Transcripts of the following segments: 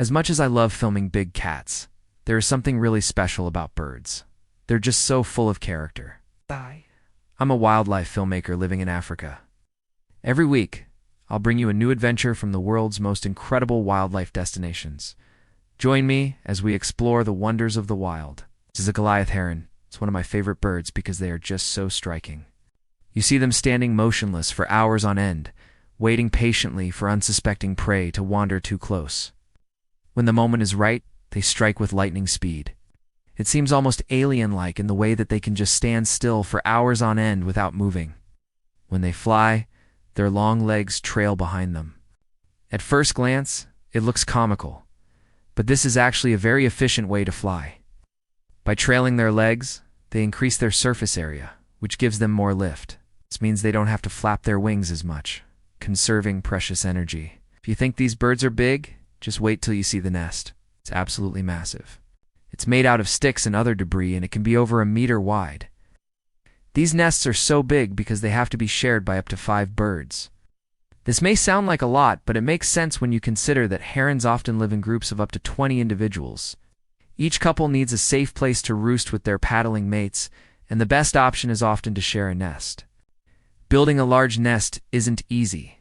As much as I love filming big cats, there is something really special about birds. They're just so full of character. I'm a wildlife filmmaker living in Africa. Every week, I'll bring you a new adventure from the world's most incredible wildlife destinations. Join me as we explore the wonders of the wild. This is a Goliath heron. It's one of my favorite birds because they are just so striking. You see them standing motionless for hours on end, waiting patiently for unsuspecting prey to wander too close. When the moment is right, they strike with lightning speed. It seems almost alien-like in the way that they can just stand still for hours on end without moving. When they fly, their long legs trail behind them. At first glance, it looks comical, but this is actually a very efficient way to fly. By trailing their legs, they increase their surface area, which gives them more lift. This means they don't have to flap their wings as much, conserving precious energy. If you think these birds are big, just wait till you see the nest. It's absolutely massive. It's made out of sticks and other debris, and it can be over 1 meter wide. These nests are so big because they have to be shared by up to 5 birds. This may sound like a lot, but it makes sense when you consider that herons often live in groups of up to 20 individuals. Each couple needs a safe place to roost with their paddling mates, and the best option is often to share a nest. Building a large nest isn't easy,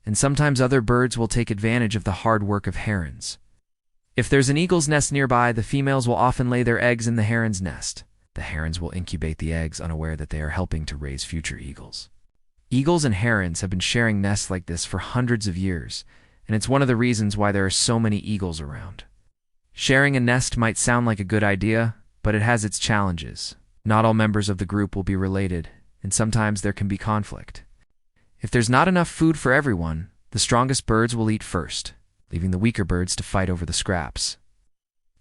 and sometimes other birds will take advantage of the hard work of herons. If there's an eagle's nest nearby, the females will often lay their eggs in the heron's nest. The herons will incubate the eggs, unaware that they are helping to raise future eagles. Eagles and herons have been sharing nests like this for hundreds of years, and it's one of the reasons why there are so many eagles around. Sharing a nest might sound like a good idea, but it has its challenges. Not all members of the group will be related, and sometimes there can be conflict. If there's not enough food for everyone, the strongest birds will eat first, leaving the weaker birds to fight over the scraps.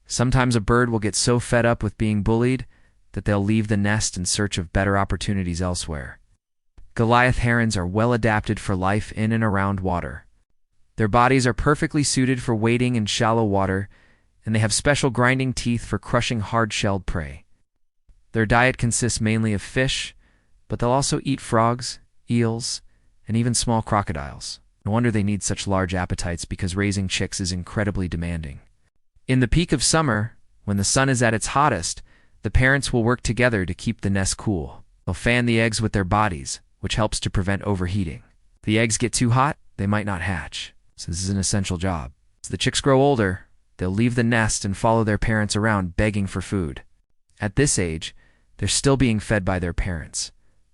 Sometimes a bird will get so fed up with being bullied that they'll leave the nest in search of better opportunities elsewhere. Goliath herons are well adapted for life in and around water. Their bodies are perfectly suited for wading in shallow water, and they have special grinding teeth for crushing hard-shelled prey. Their diet consists mainly of fish, but they'll also eat frogs, eels, and even small crocodiles. No wonder they need such large appetites, because raising chicks is incredibly demanding. In the peak of summer, when the sun is at its hottest, the parents will work together to keep the nest cool. They'll fan the eggs with their bodies, which helps to prevent overheating. If the eggs get too hot, they might not hatch, so this is an essential job. As the chicks grow older, they'll leave the nest and follow their parents around begging for food. At this age, they're still being fed by their parents,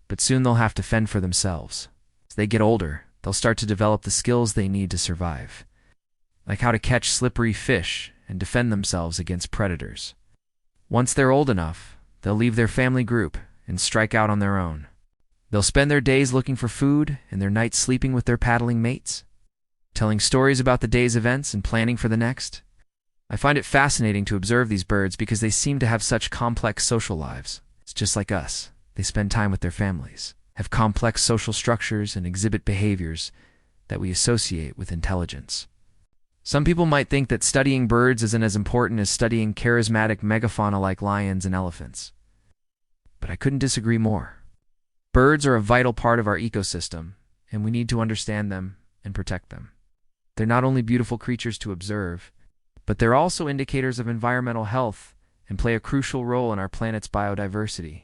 but soon they'll have to fend for themselves. As they get older, they'll start to develop the skills they need to survive, like how to catch slippery fish and defend themselves against predators. Once they're old enough, they'll leave their family group and strike out on their own. They'll spend their days looking for food and their nights sleeping with their paddling mates, telling stories about the day's events and planning for the next. I find it fascinating to observe these birds because they seem to have such complex social lives. It's just like us. They spend time with their families, have complex social structures, and exhibit behaviors that we associate with intelligence. Some people might think that studying birds isn't as important as studying charismatic megafauna like lions and elephants. But I couldn't disagree more. Birds are a vital part of our ecosystem, and we need to understand them and protect them. They're not only beautiful creatures to observe, but they're also indicators of environmental health and play a crucial role in our planet's biodiversity.